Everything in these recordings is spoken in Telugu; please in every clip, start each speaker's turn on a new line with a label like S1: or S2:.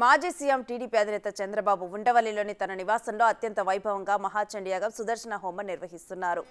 S1: మాజీ సీఎం టీడీపీ అధినేత చంద్రబాబు ఉండవల్లిలోని తన నివాసంలో అత్యంత వైభవంగా మహాచండీ యాగం సుదర్శన హోమం నిర్వహిస్తున్నారు.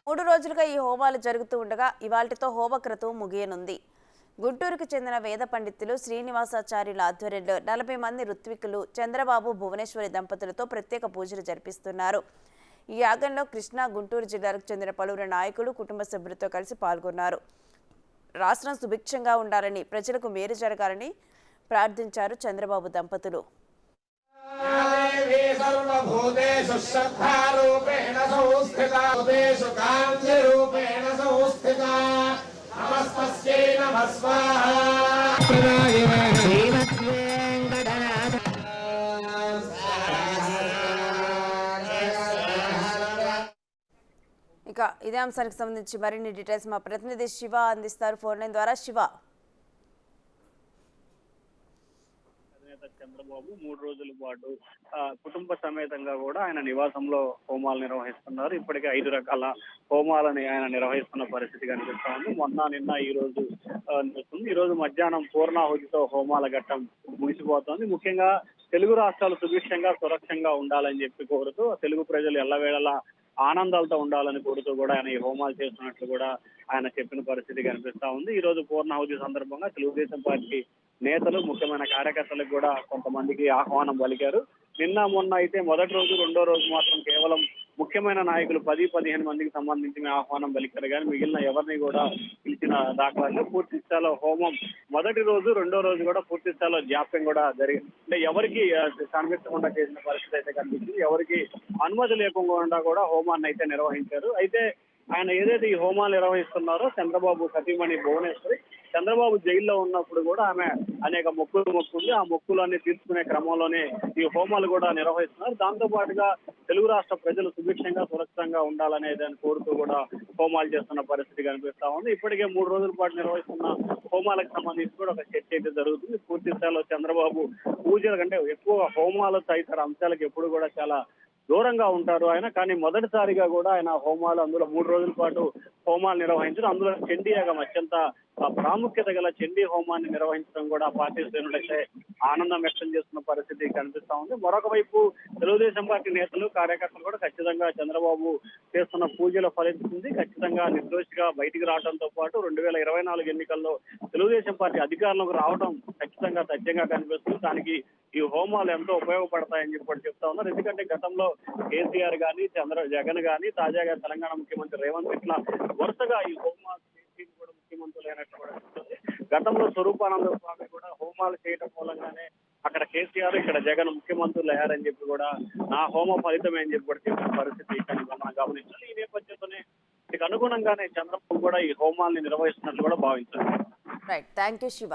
S1: మూడు రోజులుగా ఈ హోమాలు జరుగుతూ ఉండగా ఇవాల్టితో హోమక్రతువు ముగియనుంది. గుంటూరుకు చెందిన వేద పండితులు శ్రీనివాసాచార్యుల ఆధ్వర్యంలో 40 మంది ఋత్వికులు చంద్రబాబు భువనేశ్వరి దంపతులతో ప్రత్యేక పూజలు జరిపిస్తున్నారు. ఈ యాగంలో కృష్ణా, గుంటూరు జిల్లాలకు చెందిన పలువురు నాయకులు కుటుంబ సభ్యులతో కలిసి పాల్గొన్నారు. రాష్ట్రం సుభిక్షంగా ఉండాలని, ప్రజలకు మేలు జరగాలని ప్రార్థించారు చంద్రబాబు దంపతులు.
S2: सर्वभूतेषु श्रद्धारूपेण संस्थिता भूतेषु कान्तिरूपेण संस्थिता नमस्तस्यै नमः स्वाहा
S1: ఇక ఇదే అంశానికి సంబంధించి మరిన్ని డీటెయిల్స్ మా ప్రతినిధి శివ అందిస్తారు ఫోన్ లైన్ ద్వారా. శివ,
S3: చంద్రబాబు 3 రోజుల పాటు కుటుంబ సమేతంగా కూడా ఆయన నివాసంలో హోమాలు నిర్వహిస్తున్నారు. ఇప్పటికే 5 రకాల హోమాలని ఆయన నిర్వహిస్తున్న పరిస్థితి కనిపిస్తా ఉంది. మొన్న నిన్న ఈ రోజు ఈ రోజు మధ్యాహ్నం పూర్ణాహుతితో హోమాల ఘట్టం ముగిసిపోతోంది. ముఖ్యంగా తెలుగు రాష్ట్రాలు సుభిక్షంగా సురక్షంగా ఉండాలని చెప్పి కోరుతూ, తెలుగు ప్రజలు ఎల్లవేళలా ఆనందాలతో ఉండాలని కోరుతూ కూడా ఆయన ఈ హోమాలు చేస్తున్నట్లు కూడా ఆయన చెప్పిన పరిస్థితి కనిపిస్తా ఉంది. ఈ రోజు పూర్ణాహుతి సందర్భంగా తెలుగుదేశం పార్టీ నేతలు, ముఖ్యమైన కార్యకర్తలకు కూడా కొంతమందికి ఆహ్వానం పలికారు. నిన్న మొన్న అయితే మొదటి రోజు, రెండో రోజు మాత్రం కేవలం ముఖ్యమైన నాయకులు 10-15 మందికి సంబంధించి ఆహ్వానం పలికారు. కానీ మిగిలిన ఎవరిని కూడా పిలిచిన దాఖలాలు పూర్తి స్థాయిలో హోమం మొదటి రోజు, రెండో రోజు కూడా పూర్తి స్థాయిలో జాప్యం కూడా జరిగింది. అంటే ఎవరికి కనిపించకుండా చేసిన పరిస్థితి అయితే కనిపించింది. ఎవరికి అనుమతి లేకుండా కూడా హోమాన్ని అయితే నిర్వహించారు. అయితే ఆయన ఏదైతే ఈ హోమాలు నిర్వహిస్తున్నారో చంద్రబాబు సతీమణి భువనేశ్వరి, చంద్రబాబు జైల్లో ఉన్నప్పుడు కూడా ఆమె అనేక మొక్కులు మొక్కుంది. ఆ మొక్కులన్నీ తీర్చుకునే క్రమంలోనే ఈ హోమాలు కూడా నిర్వహిస్తున్నారు. దాంతో పాటుగా తెలుగు రాష్ట్ర ప్రజలు సుభిక్షంగా సురక్షితంగా ఉండాలనే దాన్ని కోరుతూ కూడా హోమాలు చేస్తున్న పరిస్థితి కనిపిస్తా ఉంది. ఇప్పటికే 3 రోజుల పాటు నిర్వహిస్తున్న హోమాలకు సంబంధించి కూడా ఒక చర్చ అయితే జరుగుతుంది. పూర్తి స్థాయిలో చంద్రబాబు పూజల కంటే ఎక్కువ హోమాలు తదితర అంశాలకు ఎప్పుడు కూడా చాలా దూరంగా ఉంటారు ఆయన. కానీ మొదటిసారిగా కూడా ఆయన హోమాలు, అందులో 3 రోజుల పాటు హోమాలు నిర్వహించడం, అందులో చండీ యాగం అత్యంత ప్రాముఖ్యత గల చండీ హోమాన్ని నిర్వహించడం కూడా పార్టీ శ్రేణులైతే ఆనందం వ్యక్తం చేస్తున్న పరిస్థితి కనిపిస్తా ఉంది. మరొక వైపు తెలుగుదేశం పార్టీ నేతలు, కార్యకర్తలు కూడా ఖచ్చితంగా చంద్రబాబు చేస్తున్న పూజలు ఫలిస్తుంది, ఖచ్చితంగా నిర్దోషిగా బయటికి రావడంతో పాటు 2024 ఎన్నికల్లో తెలుగుదేశం పార్టీ అధికారంలోకి రావడం ఖచ్చితంగా తథ్యంగా కనిపిస్తుంది. దానికి ఈ హోమాలు ఎంతో ఉపయోగపడతాయని చెప్పి చెప్తా ఉన్నారు. ఎందుకంటే గతంలో కేసీఆర్ గాని, జగన్ గాని, తాజాగా తెలంగాణ ముఖ్యమంత్రి రేవంత్ ఇట్లా వరుసగా ఈ హోమాలు కూడా ముఖ్యమంత్రులు అయినట్టు కూడా చెప్తుంది. గతంలో స్వరూపానంద స్వామి కూడా హోమాలు చేయడం మూలంగానే అక్కడ కేసీఆర్, ఇక్కడ జగన్ ముఖ్యమంత్రులు అయ్యారని చెప్పి కూడా నా హోమ ఫలితమే అని చెప్పి చెప్పిన పరిస్థితి మనం గమనించాలి. ఈ నేపథ్యంలోనే దీనికి అనుగుణంగానే చంద్రబాబు కూడా ఈ హోమాల్ని నిర్వహిస్తున్నట్లు కూడా భావించారు.
S1: Right, thank you Shiva.